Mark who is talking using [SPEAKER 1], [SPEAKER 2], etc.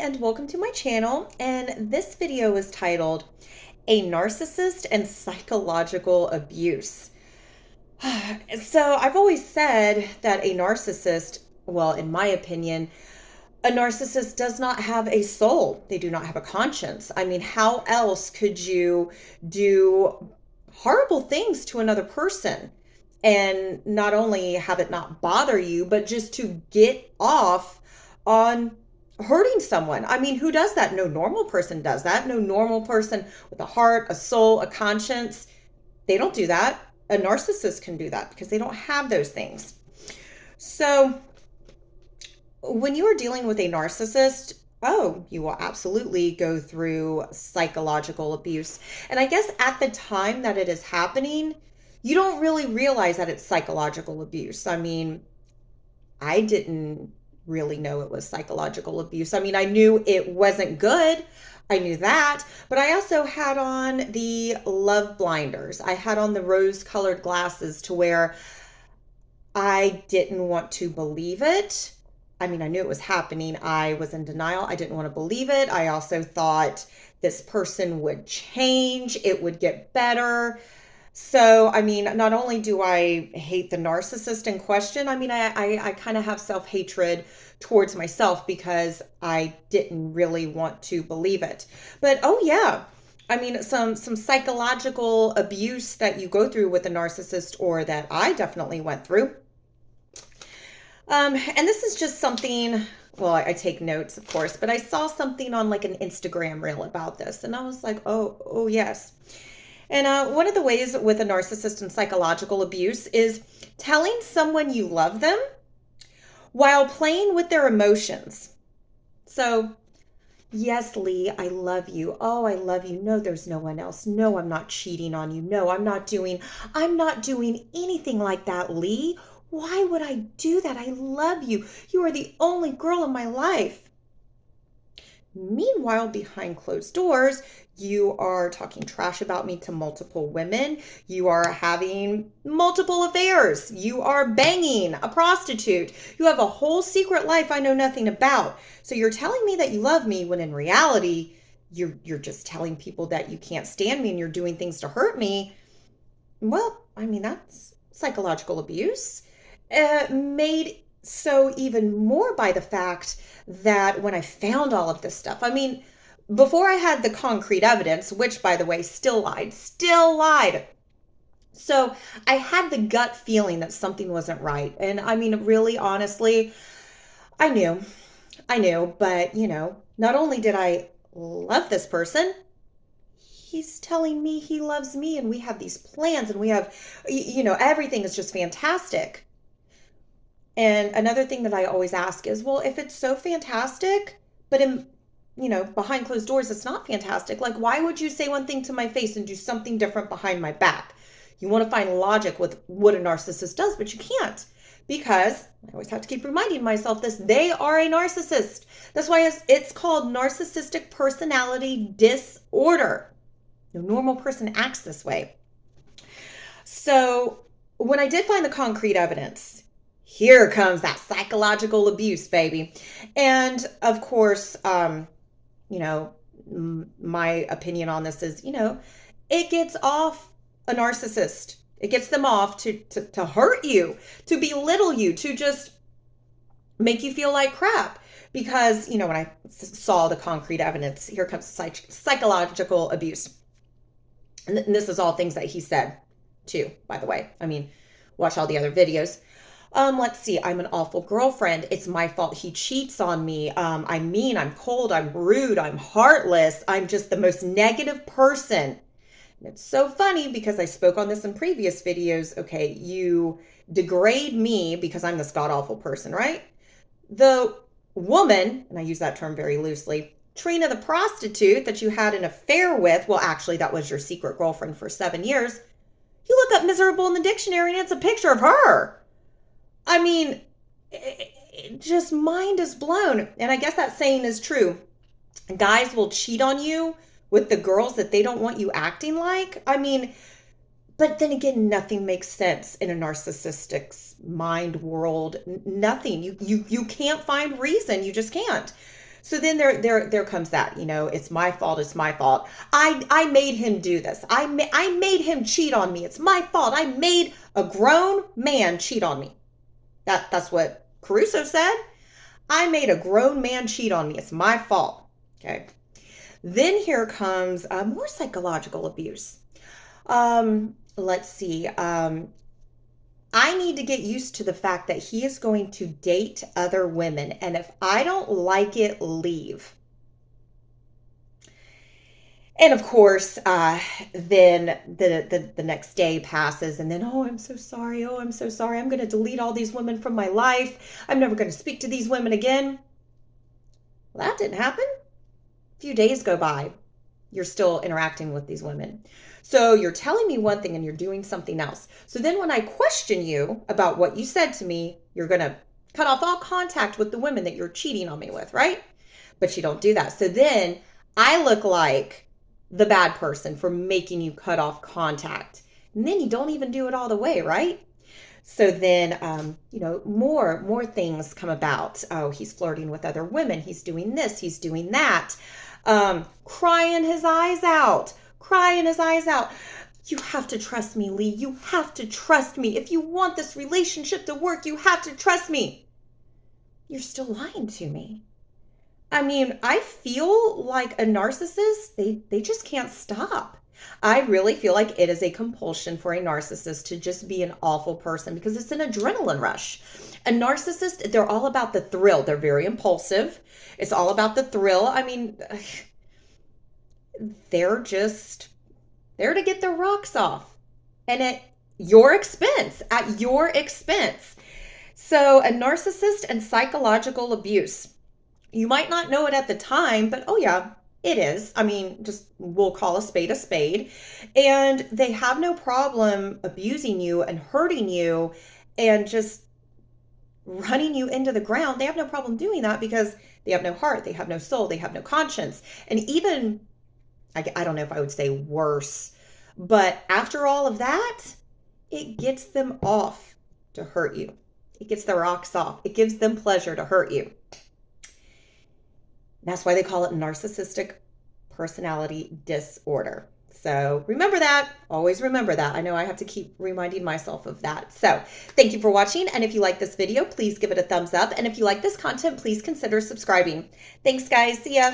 [SPEAKER 1] and welcome to my channel. And this video is titled A Narcissist and Psychological Abuse. So I've always said that a narcissist, well, in my opinion, a narcissist does not have a soul. They do not have a conscience. I mean, how else could you do horrible things to another person and not only have it not bother you, but just to get off on hurting someone? I mean, who does that? No normal person does that. No normal person with a heart, a soul, a conscience. They don't do that. A narcissist can do that because they don't have those things. So when you are dealing with a narcissist, you will absolutely go through psychological abuse. And I guess at the time that it is happening, you don't really realize that it's psychological abuse. I mean, I didn't really know it was psychological abuse. I mean, I knew it wasn't good. I knew that, but I also had on the love blinders. I had on the rose-colored glasses to where I didn't want to believe it. I mean, I knew it was happening. I was in denial. I didn't want to believe it. I also thought this person would change, it would get better. So, I mean, not only do I hate the narcissist in question, I mean, I kind of have self-hatred towards myself because I didn't really want to believe it. But oh yeah, I mean, some psychological abuse that you go through with a narcissist, or that I definitely went through. And this is just something, well, I take notes, of course, but I saw something on like an Instagram reel about this, and I was like, oh yes. And one of the ways with a narcissist and psychological abuse is telling someone you love them while playing with their emotions. So, yes, Lee, I love you. Oh, I love you. No, there's no one else. No, I'm not cheating on you. No, I'm not doing anything like that, Lee. Why would I do that? I love you. You are the only girl in my life. Meanwhile, behind closed doors, you are talking trash about me to multiple women. You are having multiple affairs. You are banging a prostitute. You have a whole secret life I know nothing about. So you're telling me that you love me when in reality, you're just telling people that you can't stand me and you're doing things to hurt me. Well, I mean, that's psychological abuse. Made so even more by the fact that when I found all of this stuff, I mean, before I had the concrete evidence, which by the way, still lied. So I had the gut feeling that something wasn't right. And I mean, really, honestly, I knew, but not only did I love this person, he's telling me he loves me and we have these plans and we have, everything is just fantastic. And another thing that I always ask is, well, if it's so fantastic, but behind closed doors, it's not fantastic. Like, why would you say one thing to my face and do something different behind my back? You want to find logic with what a narcissist does, but you can't, because I always have to keep reminding myself this, they are a narcissist. That's why it's called narcissistic personality disorder. No normal person acts this way. So when I did find the concrete evidence, here comes that psychological abuse, baby. And of course, my opinion on this is, it gets off a narcissist. It gets them off to hurt you, to belittle you, to just make you feel like crap. Because, when I saw the concrete evidence, here comes psychological abuse. And this is all things that he said too, by the way. I mean, watch all the other videos. Let's see. I'm an awful girlfriend. It's my fault he cheats on me. I'm mean, I'm cold, I'm rude, I'm heartless. I'm just the most negative person. And it's so funny because I spoke on this in previous videos. Okay, you degrade me because I'm this god-awful person, right? The woman, and I use that term very loosely, Trina the prostitute that you had an affair with, well, actually, that was your secret girlfriend for 7 years. You look up miserable in the dictionary and it's a picture of her. I mean, just mind is blown. And I guess that saying is true. Guys will cheat on you with the girls that they don't want you acting like. I mean, but then again, nothing makes sense in a narcissistic's mind world. Nothing. You can't find reason. You just can't. So then there comes that, it's my fault, it's my fault. I made him do this. I made him cheat on me. It's my fault. I made a grown man cheat on me. That's what Caruso said. I made a grown man cheat on me. It's my fault. Okay. Then here comes more psychological abuse. Let's see. I need to get used to the fact that he is going to date other women. And if I don't like it, leave. And of course, then the next day passes, and then, oh, I'm so sorry. Oh, I'm so sorry. I'm going to delete all these women from my life. I'm never going to speak to these women again. Well, that didn't happen. A few days go by. You're still interacting with these women. So you're telling me one thing and you're doing something else. So then when I question you about what you said to me, you're going to cut off all contact with the women that you're cheating on me with, right? But you don't do that. So then I look like the bad person for making you cut off contact. And then you don't even do it all the way, right? So then, more things come about. Oh, he's flirting with other women. He's doing this. He's doing that. Crying his eyes out. You have to trust me, Lee. You have to trust me. If you want this relationship to work, you have to trust me. You're still lying to me. I mean, I feel like a narcissist, they just can't stop. I really feel like it is a compulsion for a narcissist to just be an awful person because it's an adrenaline rush. A narcissist, they're all about the thrill. They're very impulsive. It's all about the thrill. I mean, they're just there to get their rocks off and at your expense, So a narcissist and psychological abuse. You might not know it at the time, but oh yeah, it is. I mean, just we'll call a spade a spade. And they have no problem abusing you and hurting you and just running you into the ground. They have no problem doing that because they have no heart, they have no soul, they have no conscience. And even, I don't know if I would say worse, but after all of that, it gets them off to hurt you. It gets the rocks off. It gives them pleasure to hurt you. That's why they call it narcissistic personality disorder. So remember that. Always remember that. I know I have to keep reminding myself of that. So thank you for watching. And if you like this video, please give it a thumbs up. And if you like this content, please consider subscribing. Thanks, guys. See ya.